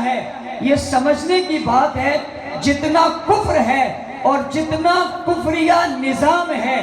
ہے، یہ سمجھنے کی بات ہے جتنا کفر ہے اور جتنا کفریہ نظام ہے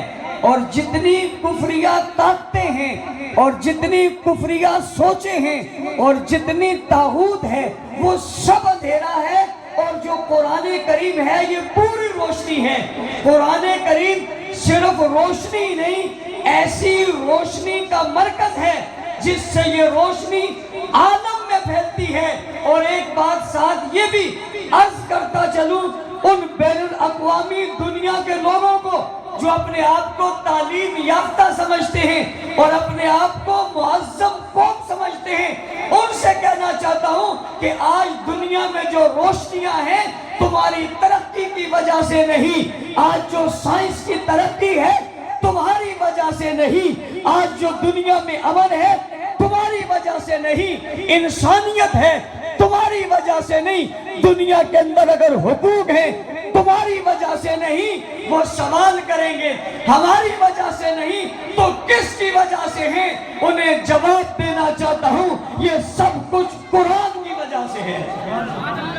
اور جتنی کفریہ طاقتیں ہیں اور جتنی کفریہ سوچیں ہیں اور جتنی طاغوت ہے وہ سب اندھیرا ہے، اور جو قرآن کریم ہے یہ پوری روشنی ہے۔ قرآن کریم صرف روشنی نہیں، ایسی روشنی کا مرکز ہے جس سے یہ روشنی عالم میں پھیلتی ہے۔ اور ایک بات ساتھ یہ بھی عرض کرتا چلوں ان بین الاقوامی دنیا کے لوگوں کو جو اپنے آپ کو تعلیم یافتہ سمجھتے ہیں اور اپنے آپ کو معظم قوم سمجھتے ہیں، ان سے کہنا چاہتا ہوں کہ آج دنیا میں جو روشنیاں ہیں تمہاری ترقی کی وجہ سے نہیں، آج جو سائنس کی ترقی ہے تمہاری وجہ سے نہیں، آج جو دنیا میں امن ہے تمہاری وجہ سے نہیں، انسانیت ہے تمہاری وجہ سے نہیں، دنیا کے اندر اگر حقوق ہیں تمہاری وجہ سے نہیں، وہ سوال کریں گے ہماری وجہ سے نہیں تو کس کی وجہ سے ہیں؟ انہیں جواب دینا چاہتا ہوں یہ سب کچھ قرآن کی وجہ سے ہے۔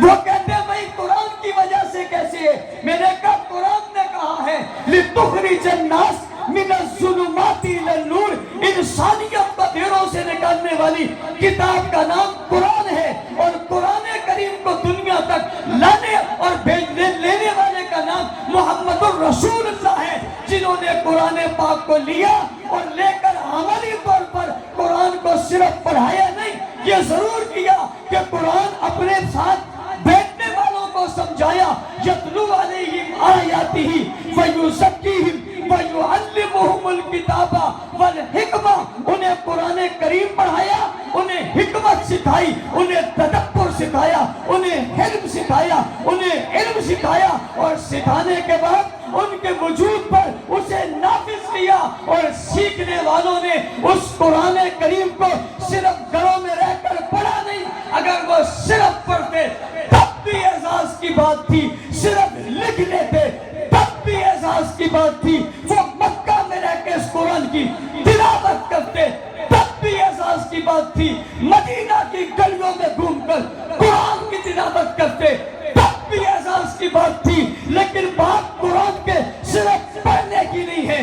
وہ کہتے ہیں بھائی قرآن کی وجہ سے کیسے ہے؟ میں نے کہا قرآن نے کہا ہے لِتُخْرِجَ النَّاسَ مِنَ الظُّلُمَاتِ إِلَى النُّورِ، انسانیت کو اندھیروں سے نکالنے والی کتاب کا نام قرآن ہے، اور قرآن کریم کو دنیا تک لانے اور لینے والے کا نام محمد الرسول اللہ ہے، جنہوں نے قرآن پاک کو لیا اور لے کر عملی طور پر قرآن کو صرف پڑھایا نہیں، یہ ضرور کیا کہ قرآن اپنے ساتھ بیٹھنے والوں کو سمجھایا، یتلو علیہم آیاتہ ویزکیہم وَيُعَلِّمُهُمُ الْكِتَابَ وَالْحِکْمَةَ، انہیں قرآن کریم پڑھایا، انہیں حکمت سکھائی، انہیں تدبر سکھایا، انہیں حلم سکھایا، انہیں علم سکھایا، اور سکھانے کے بعد ان کے وجود پر اسے نافذ کیا، اور سیکھنے والوں نے اس قرآن کریم کو صرف گھروں میں رہ کر پڑھا نہیں، اگر وہ صرف پڑھتے تب بھی اعزاز کی بات تھی، صرف لکھ لیتے تب بھی اعزاز کی بات تھی، وہ مکہ میں رہ کے اس قرآن کی تلاوت کرتے تب بھی اعزاز کی بات تھی، مدینہ کی گلیوں میں گھوم کر قرآن کی تلاوت کرتے تب بھی اعزاز کی بات تھی۔ لیکن بات قرآن کے صرف پڑھنے کی نہیں ہے،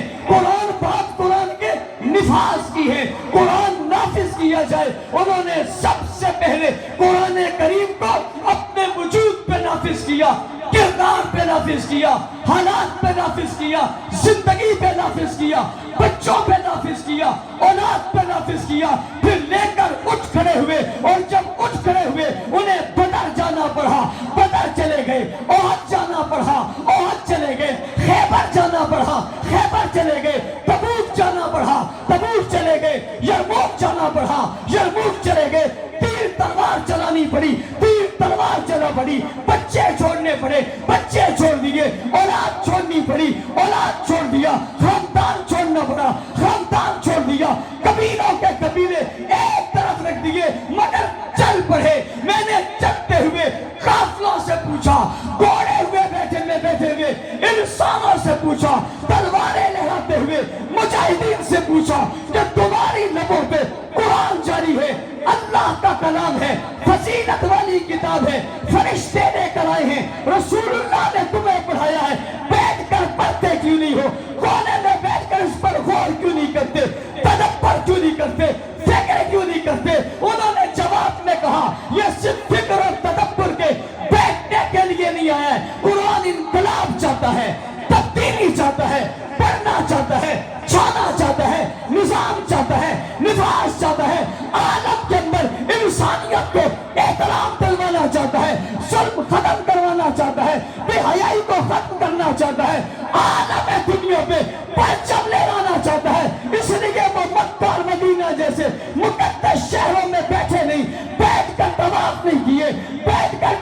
بات قرآن کے نفاذ کی ہے، قرآن نافذ کیا جائے۔ انہوں نے سب سے پہلے قرآن کریم کو اپنے وجود پہ نافذ کیا، کردار پہ نافذ کیا، حالات پہ نافذ کیا، زندگی پہ نافذ کیا، بچوں پہ نافذ کیا، اولاد پہ نافذ کیا، پھر لے کر اٹھ کھڑے ہوئے، اور جب اٹھ کھڑے ہوئے انہیں بدر جانا پڑا، بدر چلے گئے، احد جانا پڑا، احد چلے گئے، خیبر جانا پڑا، خیبر چلے گئے، تبوک جانا پڑا، تبوک چلے گئے، یرموک جانا پڑا، یرموک چلے گئے، تیر تلوار چلانی پڑی، تیر تلوار چلا پڑی، بچے چھوڑنے پڑے، بچے چھوڑ دیے، اولاد چھوڑنی پڑی، اولاد چھوڑ دیا، خاندان چھوڑنا پڑا، خاندان چھوڑ دیا، قبیلوں کے قبیلے ایک طرف رکھ دیے، مگر چل پڑے۔ میں نے چلتے ہوئے قافلوں سے پوچھا، گھوڑے ہوئے بیٹھے ہوئے انسانوں سے پوچھا، تلواریں لہراتے ہوئے مجاہدین سے پوچھا کہ تمہاری لبوں پہ قرآن جاری ہے، اللہ کا کلام ہے، فضیلت والی کتاب ہے، فرشتے لے کر آئے ہیں، رسول اللہ نے تمہیں پڑھایا ہے، بیٹھ کر پڑھتے کیوں نہیں ہو؟ کونے میں بیٹھ کر اس پر غور کیوں نہیں کرتے؟ تدبر کیوں نہیں کرتے؟ فکر کیوں نہیں کرتے؟ انہوں نے جواب میں کہا یہ صرف فکر اور تدبر کے بیٹھنے کے لیے نہیں آیا ہے، قرآن انقلاب چاہتا ہے، تبدیلی چاہتا ہے، پڑھنا چاہتا ہے، چھانا چاہتا ہے، نظام چاہتا ہے، نفاذ چاہتا ہے، عالم کے اندر انسانیت کو احترام دلوانا چاہتا ہے، ظلم ختم کروانا چاہتا ہے، بے حیائی کو ختم کرنا چاہتا ہے، عالم دنیا پہ پرچم لہرانا چاہتا ہے۔ اس لیے وہ مکہ اور مدینہ جیسے مقدس شہروں میں بیٹھے نہیں، بیٹھ کر طواف نہیں کیے، بیٹھ کر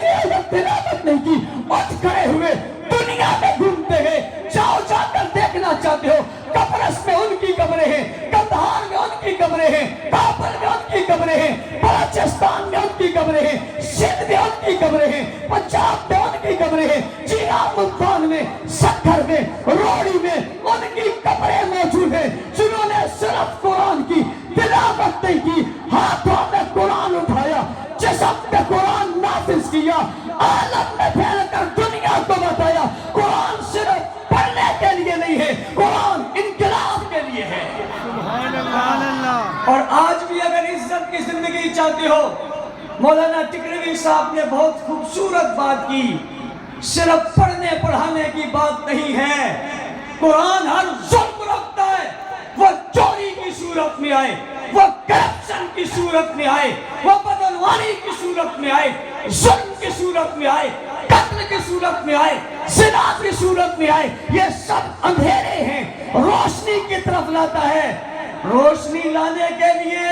تلاوت نہیں کی، اٹھ کھڑے ہوئے دنیا میں گھومتے گئے۔ جاؤ جا کر دیکھنا چاہتے ہو، قبرص میں ان کی قبریں ہیں، کندہار میں ان کی قبریں ہیں، کابل میں ان کی قبریں ہیں، بلوچستان میں ان کی قبریں ہیں، سندھ میں ان کی قبریں ہیں، پنجاب میں ان کی قبریں ہیں، چینہ ملتان میں، سکھر میں، روڑی میں ان کی قبریں موجود ہیں، جنہوں نے صرف قرآن کی تلاوت نہیں کی، ہاتھوں میں قرآن اٹھایا، جسم پہ قرآن نافذ نافذ کیا، عالم میں پھیل کر دنیا کو بتایا قرآن صرف پڑھنے کے لیے نہیں ہے، قرآن انقلاب کے لیے ہے۔ اور آج بھی اگر عزت کی زندگی چاہتے ہو، مولانا ٹکروی صاحب نے بہت خوبصورت بات کی، صرف پڑھنے پڑھانے کی بات نہیں ہے۔ قرآن ہر ظلم رکھتا ہے، وہ چوری کی صورت میں آئے، وہ کرپشن کی صورت میں آئے، وہ بدعنوانی کی صورت میں آئے، ظلم کی صورت میں آئے، قتل کی صورت میں آئے، زنا کی صورت میں آئے، یہ سب اندھیرے ہیں، روشنی کی طرف لاتا ہے۔ روشنی لانے کے لیے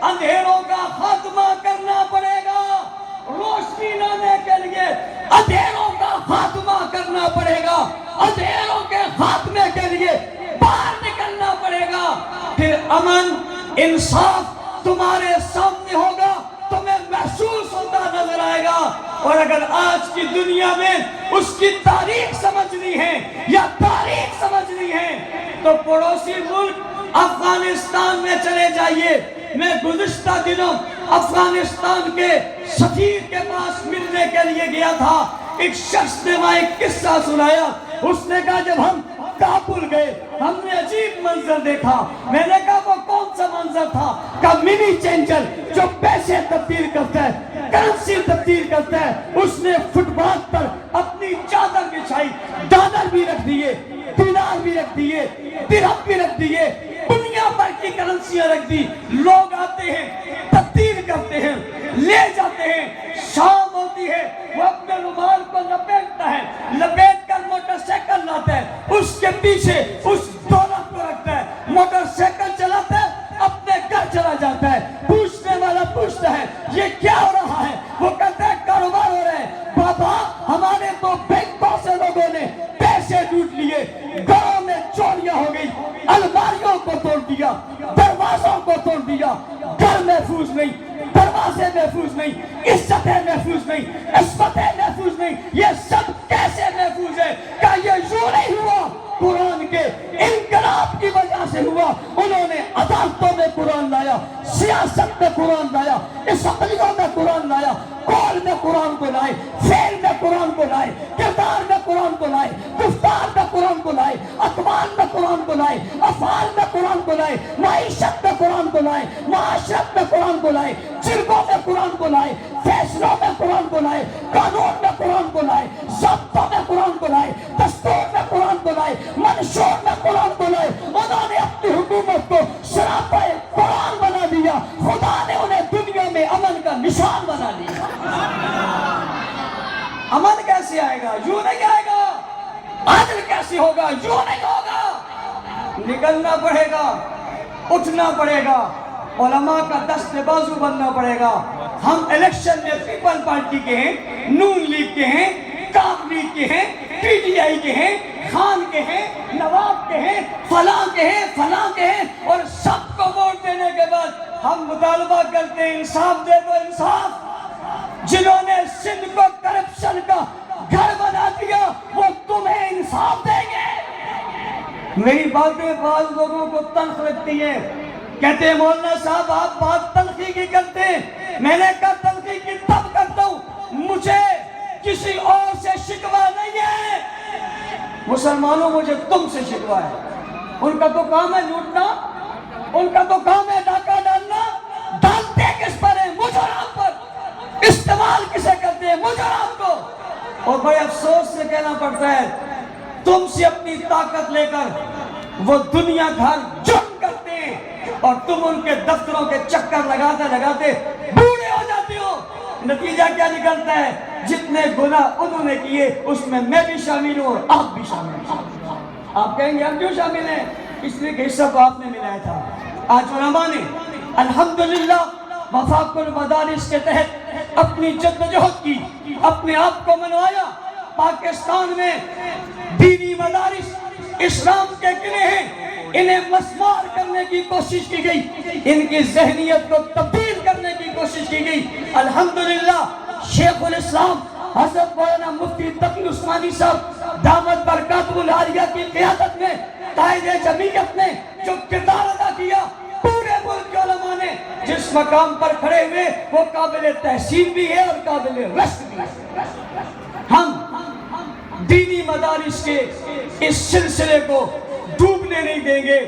اندھیروں کا خاتمہ کرنا پڑے گا، روشنی لانے کے لیے اندھیروں کا خاتمہ کرنا پڑے گا، اندھیروں کے خاتمے کے لیے باہر نکلنا پڑے گا، پھر امن انصاف تمہارے سامنے ہوگا، تمہیں محسوس ہوتا نظر آئے گا۔ اور اگر آج کی دنیا میں اس کی تاریخ سمجھنی ہے یا تاریخ سمجھنی ہے تو پڑوسی ملک افغانستان میں چلے جائیے۔ میں گزشتہ دنوں افغانستان کے سفیر کے پاس ملنے کے لیے گیا تھا، ایک شخص نے وہاں ایک قصہ سنایا۔ اس نے کہا جب ہم کابل گئے ہم نے عجیب منظر دیکھا۔ میں نے کہا وہ کون سا منظر تھا؟ کہا منی چینجر جو پیسے تبدیل کرتا ہے، کرنسی تبدیل کرتا ہے، اس نے فٹ پاتھ پر اپنی چادر بچھائی، ڈالر بھی رکھ دیے، دینار بھی رکھ دیے، درہم بھی رکھ دیے، دنیا بھر کی کرنسیاں رکھ دی۔ لوگ آتے ہیں، تبدیل کرتے ہیں، لے جاتے ہیں۔ شام ہوتی ہے وہ اپنے رومال کو لپیٹتا ہے، لپیٹ کر موٹر سائیکل لاتا ہے، اس کے پیچھے اس دولت کو رکھتا ہے، موٹر سائیکل چلاتا ہے، اپنے گھر چلا جاتا ہے۔ پوچھنے والا پوچھتا ہے یہ کیا ہو رہا ہے؟ وہ کہتا ہے کاروبار ہو رہا ہے۔ بابا ہمارے تو بینکوں سے لوگوں نے پیسے لوٹ لیے، گھروں میں چوریاں ہو گئی، الماریوں کو توڑ دیا، دروازوں کو توڑ دیا، گھر محفوظ نہیں، دروازے محفوظ نہیں، عزتیں محفوظ نہیں، عصمتیں محفوظ نہیں۔ یہ سب کیسے محفوظ ہے؟ کہ یہ یوں نہیں ہوا، قرآن کے انقلاب کی وجہ سے ہوا۔ انہوں نے عدالتوں میں قرآن لایا، سیاست میں قرآن لایا، اسمبلیوں میں قرآن لایا، قول میں قرآن کو لائے، فعل میں قرآن کو لائے، کردار میں قرآن کو لائے، گفتار میں قرآن کو لائے، اقوال میں قرآن کو لائے، افعال میں قرآن کو لائے، معیشت میں قرآن کو لائے، معاشرت میں قرآن کو لائے، جرگوں میں قرآن کو لائے، فیصلوں میں قرآن کو لائے، قانون میں قرآن کو لائے، ضابطوں میں قرآن کو لائے، دستور میں قرآن کو لائے، منشور میں قرآن کو لائے۔ انہوں نے اپنی حکومت کو سراپا قرآن بنا دیا، خدا نے انہیں دنیا میں امن کا نشان بنا دیا۔ امن کیسے آئے گا؟ یوں نہیں آئے گا۔ عدل کیسے ہوگا؟ یوں نہیں ہوگا۔ نکلنا پڑے گا، اٹھنا پڑے گا، علماء کا دست بازو بننا پڑے گا۔ ہم الیکشن میں پیپل پارٹی کے ہیں، نون لیگ کے ہیں، کاف لیگ کے ہیں، پی ٹی آئی کے ہیں، خان کے ہیں، نواب کے ہیں، فلاں کے ہیں، فلاں کے ہیں، اور سب کو ووٹ دینے کے بعد ہم مطالبہ کرتے ہیں انصاف دے دو، انصاف۔ جنہوں نے سندھ کو کرپشن کا گھر بنا دیا وہ تمہیں انصاف دیں گے۔ میری باتیں بعض لوگوں کو تلخ لگتی ہیں، کہتے ہیں مولانا صاحب آپ بات تلخی کی کرتے ہیں۔ میں نے کہا تلخی کی تب کرتا ہوں مجھے کسی اور سے شکوہ نہیں ہے۔ مسلمانوں مجھے تم سے شکوہ ہے۔ ان کا تو کام ہے لوٹنا، ان کا تو کام ہے ڈاکہ ڈالنا، ڈالتے کس پر ہیں؟ مجرم پر۔ استعمال کسے کرتے ہیں؟ مجرم کو۔ اور بڑے افسوس سے کہنا پڑتا ہے تم سے اپنی طاقت لے کر وہ دنیا گھر جرم کرتے ہیں اور تم ان کے دفتروں کے چکر لگاتے لگاتے بوڑھے ہو جاتے ہو۔ نتیجہ کیا نکلتا ہے؟ جتنے گناہ انہوں نے کیے اس میں میں بھی شامل ہوں اور آپ بھی شامل ہیں۔ آپ کہیں گے ہم کیوں شامل ہیں؟ اس لیے کہ حصہ کو آپ نے ملایا تھا۔ آج علماء نے الحمدللہ وفاق المدارس کے تحت اپنی جدوجہد کی، اپنے آپ کو منوایا۔ پاکستان میں دینی مدارس اسلام کے قلعے ہیں، انہیں مسمار کرنے کی کوشش کی گئی، ان کی ذہنیت کو تبدیل کرنے کی کوشش کی گئی۔ الحمدللہ شیخ الاسلام حضرت مولانا مفتی تقی عثمانی صاحب دامت برکاتہ العالیہ کی قیادت میں قائد جمعیت نے جو کردار ادا کیا، پورے ملک کے علماء نے جس مقام پر کھڑے ہوئے وہ قابل تحسین بھی ہے اور قابل رشک بھی ہے۔ ہم دینی مدارس کے اس سلسلے کو ڈوبنے نہیں دیں گے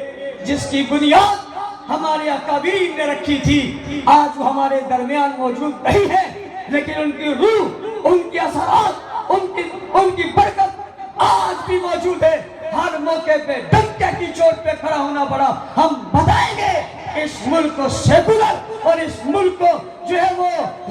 جس کی بنیاد ہمارے اکابرین نے رکھی تھی۔ آج وہ ہمارے درمیان موجود نہیں ہے، لیکن ان کی روح، ان کے اثرات، ان کی برکت آج بھی موجود ہے۔ ہر موقع پہ ڈنکے کی چوٹ پہ کھڑا ہونا پڑا، ہم بتائیں گے اس ملک کو سیکولر اور اس ملک کو جو ہے وہ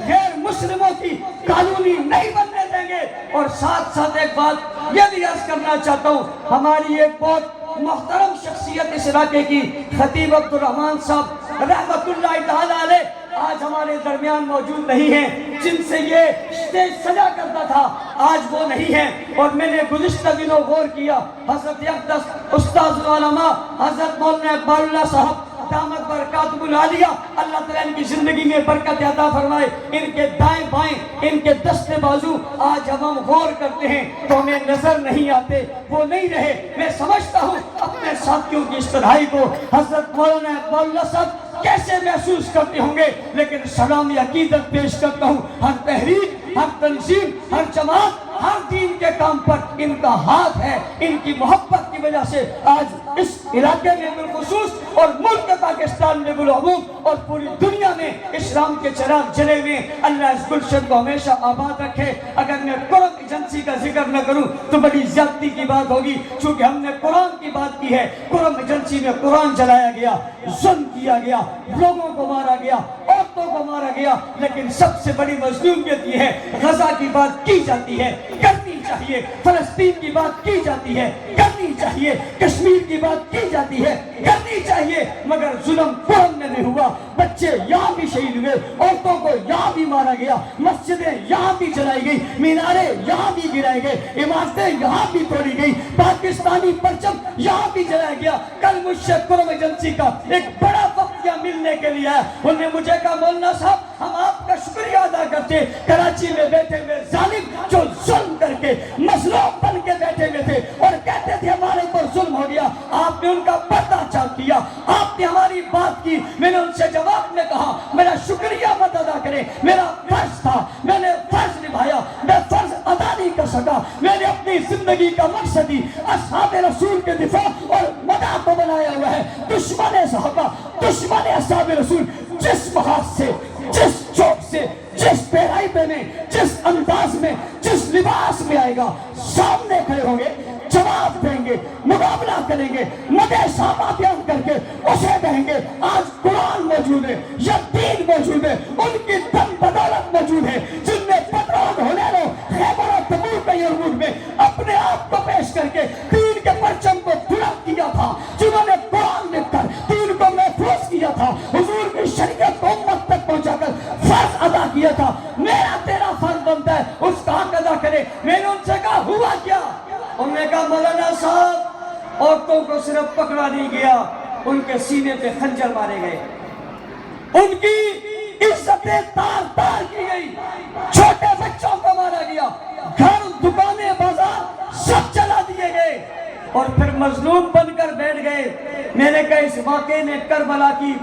غیر مسلموں کی کالونی نہیں بننے دیں گے۔ اور ساتھ ساتھ ایک بات یہ بھی عرض کرنا چاہتا ہوں، ہماری ایک بہت محترم شخصیت اس علاقے کی خطیب عبد الرحمن صاحب رحمت اللہ تعالی علیہ آج ہمارے درمیان موجود نہیں ہیں، جن سے یہ اسٹیج سجا کرتا تھا، آج وہ نہیں ہیں۔ اور میں نے گزشتہ دنوں غور کیا، حضرت اقدس استاذ العلماء حضرت مولانا اقبال اللہ صاحب دامت برکاتہ العالیہ، اللہ تعالیٰ ان کی زندگی میں برکت عطا فرمائے، ان کے دائیں بائیں، ان کے دست بازو آج جب ہم غور کرتے ہیں تو ہمیں نظر نہیں آتے، وہ نہیں رہے۔ میں سمجھتا ہوں اپنے ساتھیوں کی اس تنہائی کو حضرت مولانا اقبال اللہ صاحب کیسے محسوس کرتے ہوں گے، لیکن سلامی عقیدت پیش کرتا ہوں، ہر تحریک، ہر تنظیم، ہر جماعت، ہر دین کے کام پر ان کا ہاتھ ہے۔ ان کی محبت کی وجہ سے آج اس علاقے میں بالخصوص اور ملک پاکستان میں بالعموم اور پوری دنیا میں اسلام کے چراغ جلے ہوئے۔ اللہ اس گلشن کو ہمیشہ آباد رکھے۔ اگر میں قرآن ایجنسی کا ذکر نہ کروں تو بڑی زیادتی کی بات ہوگی، چونکہ ہم نے قرآن کی بات کی ہے۔ قرآن ایجنسی میں قرآن جلایا گیا، ظلم کیا گیا، لوگوں کو مارا گیا، عورتوں کو مارا گیا، لیکن سب سے بڑی مظلومیت یہ ہے غزہ کی بات کی جاتی ہے، کرنی چاہیے، فلسطین کی بات کی جاتی ہے، کرنی چاہیے، کشمیر کی بات کی جاتی ہے، کرنی چاہیے، مگر ظلم قوم میں نہیں ہوا۔ بچے یہاں بھی شہید ہوئے، عورتوں کو یہاں بھی مارا گیا، مسجدیں یہاں بھی جلائی گئی، میناریں یہاں بھی گرائے گئے، عمارتیں یہاں بھی توڑی گئی، پاکستانی پرچم یہاں بھی جلایا گیا۔ کل مجھ سے قرآن ایجنسی کا ایک بڑا وقتیہ ملنے کے لیے آیا، انہوں نے مجھے کہا مولانا صاحب ہم آپ کا شکریہ ادا کرتے، کراچی میں بیٹھے ہوئے ظالم جو ظلم کر کے مظلوم بن کے بیٹھے ہوئے تھے اور کہتے تھے ہمارے پر ظلم ہو گیا، آپ نے ان کا پردہ چاک کیا، آپ نے ہماری بات کی۔ میں نے ان سے جواب میں کہا میرا شکریہ مت ادا کریں، میرا فرض تھا، میں نے فرض نبھایا، میں فرض ادا نہیں کر سکا۔ میں نے اپنی زندگی کا مقصد ہی اصحاب رسول کے دفاع اور مدح کو بنایا ہوا ہے۔ دشمن صحابہ، دشمن اصحاب رسول جس محاذ سے، جس چوک سے، جس پیرائی میں، جس انداز میں، جس لباس میں آئے گا، سامنے کھڑے ہوں گے، جواب دیں گے، مقابلہ کریں گے، مدح صحابہ بیان کر کے اسے کہیں گے آج قرآن موجود ہے، یا دین موجود ہے، ان کی دم بدولت موجود ہے، جن نے بدران ہنیرو، خیبر و تبوک کے یرموک میں اپنے آپ کو پیش کر کے دین کے پرچم کو بلند کیا تھا، جنہوں نے قرآن لکھ کر دین کو محفوظ کیا تھا، حضور کی شریعت کو امت تک پہنچا کر فرض ادا کیا تھا۔ میرا تیرا فرض بنتا ہے اس کا حق ادا کرے۔ میں نے ان سے کہا ہوا کیا؟ انہوں نے کہا مولانا صاحب عورتوں کو صرف پکڑا نہیں گیا، ان کے سینے پہ خنجر مارے گئے، ان کی عزتیں تار تار کی گئی، چھوٹے بچوں کو مارا گیا، گھر دکانیں بازار سب جلا دیے گئے، اور پھر مظلوم بن کر بیٹھ گئے۔ میں نے کہا اس واقعے نے کربلا کی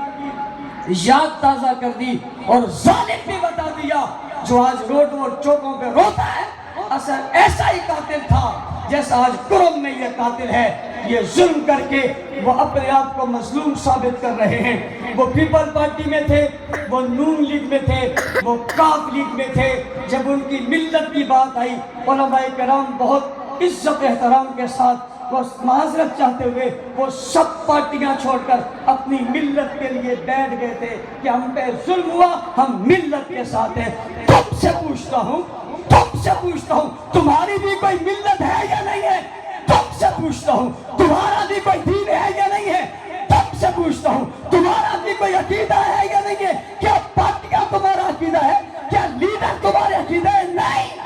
یاد تازہ کر دی اور ظالم بھی بتا دیا جو آج روڈوں اور چوکوں پہ روتا ہے اصل ایسا ہی قاتل تھا جیسا آج قرم میں یہ قاتل ہے۔ یہ ظلم کر کے وہ اپنے آپ کو مظلوم ثابت کر رہے ہیں۔ وہ پیپل پارٹی میں تھے، وہ نون لیگ میں تھے، وہ کاف لیگ میں تھے۔ جب ان کی ملت کی بات آئی علماء کرام بہت عزت احترام کے ساتھ وہ معذرت چاہتے ہوئے وہ سب پارٹیاں چھوڑ کر اپنی ملت کے لیے بیٹھ گئے تھے کہ ہم پہ ظلم ہوا، ہم ملت کے ساتھ ہیں۔ تم سے پوچھتا ہوں تمہاری بھی کوئی ملت ہے یا نہیں ہے؟ تم سے پوچھتا ہوں تمہارا بھی کوئی دین ہے یا نہیں ہے؟ تم سے پوچھتا ہوں تمہارا بھی کوئی عقیدہ ہے یا نہیں ہے؟ کیا پارٹیاں تمہارا عقیدہ ہے؟ کیا لیڈر تمہارے عقیدہ ہے؟ نہیں۔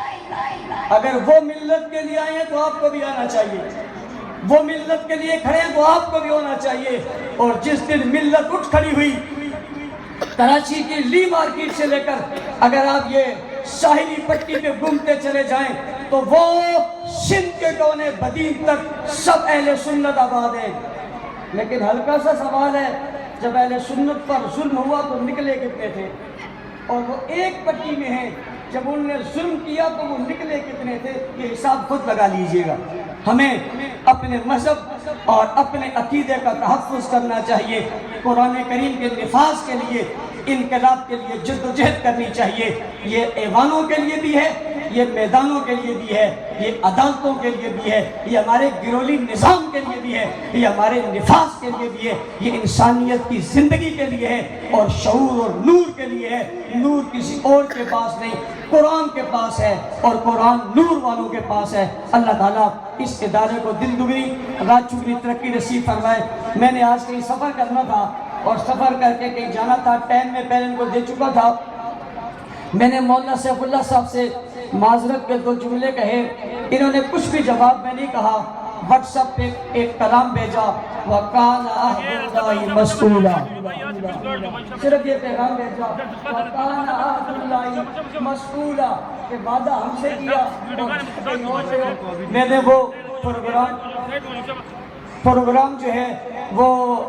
اگر وہ ملت کے لیے آئے ہیں تو آپ کو بھی آنا چاہیے، وہ ملت کے لیے کھڑے ہیں تو آپ کو بھی ہونا چاہیے۔ اور جس دن ملت اٹھ کھڑی ہوئی کراچی کی لی مارکیٹ سے لے کر اگر آپ یہ ساحلی پٹی پہ گھومتے چلے جائیں تو وہ سندھ کے کونے بدین تک سب اہل سنت آباد ہیں۔ لیکن ہلکا سا سوال ہے جب اہل سنت پر ظلم ہوا تو نکلے کتنے تھے، اور وہ ایک پٹی میں ہیں جب انہوں نے ظلم کیا تو وہ نکلے کتنے تھے، یہ حساب خود لگا لیجئے گا۔ ہمیں اپنے مذہب اور اپنے عقیدے کا تحفظ کرنا چاہیے، قرآن کریم کے نفاذ کے لیے، انقلاب کے لیے جد و جہد کرنی چاہیے۔ یہ ایوانوں کے لیے بھی ہے، یہ میدانوں کے لیے بھی ہے، یہ عدالتوں کے لیے بھی ہے، یہ ہمارے گرولی نظام کے لیے بھی ہے، یہ ہمارے نفاذ کے لیے بھی ہے، یہ انسانیت کی زندگی کے لیے ہے، اور شعور اور نور کے لیے ہے۔ نور کسی اور کے پاس نہیں، قرآن کے پاس ہے، اور قرآن نور والوں کے پاس ہے۔ اللہ تعالیٰ اس ادارے کو دل دگنی رات چگنی ترقی نصیب فرمائے۔ میں نے آج کہیں سفر کرنا تھا اور سفر کر کے کہیں جانا تھا، ٹائم میں پہلے ان کو دے چکا تھا۔ میں نے مولانا سیف اللہ صاحب سے معذرت کے 2 جملے کہے، انہوں نے کچھ بھی جواب میں نہیں کہا، واٹس ایپ پہ ایک کلام بھیجا، وَقَالَ أَهْدُ اللَّهِ مَسْئُولًا، صرف یہ پیغام بھیجا، وَقَالَ أَهْدُ اللَّهِ مَسْئُولًا، کہ وعدہ ہم سے کیا اور کہیں اور سے۔ میں نے وہ پروگرام جو ہے وہ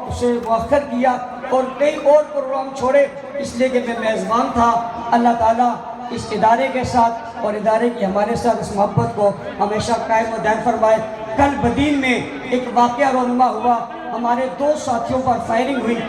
اسے مؤخر کیا اور کئی اور پروگرام چھوڑے، اس لیے کہ میں میزبان تھا۔ اللہ تعالیٰ اس ادارے کے ساتھ اور ادارے کی ہمارے ساتھ اس محبت کو ہمیشہ قائم و دائم فرمائے۔ کل بدین میں ایک واقعہ رونما ہوا، ہمارے 2 ساتھیوں پر فائرنگ ہوئی،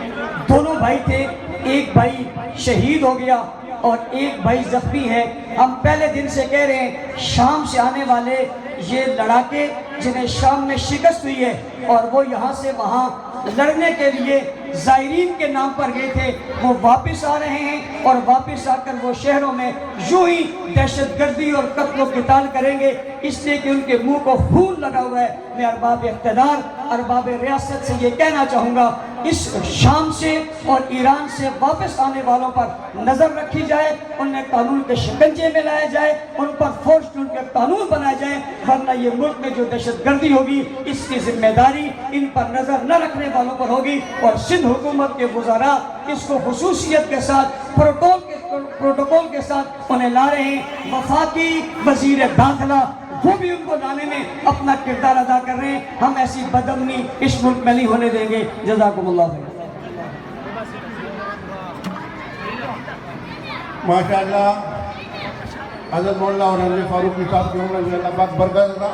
دونوں بھائی تھے، ایک بھائی شہید ہو گیا اور ایک بھائی زخمی ہے۔ ہم پہلے دن سے کہہ رہے ہیں شام سے آنے والے یہ لڑاکے جنہیں شام میں شکست ہوئی ہے اور وہ یہاں سے وہاں لڑنے کے لیے زائرین کے نام پر گئے تھے، وہ واپس آ رہے ہیں، اور واپس آ کر وہ شہروں میں یوں ہی دہشت گردی اور قتل و قتال کریں گے، اس لیے کہ ان کے منہ کو خون لگا ہوا ہے۔ میں ارباب اقتدار، ارباب ریاست سے یہ کہنا چاہوں گا، اس شام سے اور ایران سے واپس آنے والوں پر نظر رکھی جائے، انہیں قانون کے شکنجے میں لایا جائے، ان پر فورس ان کے قانون بنائے جائیں، ورنہ یہ ملک میں جو دہشت گردی ہوگی اس کی ذمہ داری ان پر نظر نہ رکھنے والوں پر ہوگی، اور سندھ حکومت کے وزراء اس کو خصوصیت کے ساتھ پروٹوکول کے ساتھ انہیں لا رہے ہیں۔ وفاقی وزیر داخلہ وہ بھی ان کو لانے میں اپنا کردار ادا کر رہے ہیں۔ ہم ایسی بدامنی اس ملک میں نہیں ہونے دیں گے۔ جزاکم اللہ خیر۔ ماشاءاللہ حضرت مولانا اور حضرت فاروقی صاحب کی عمر میں اللہ پاک برکت عطا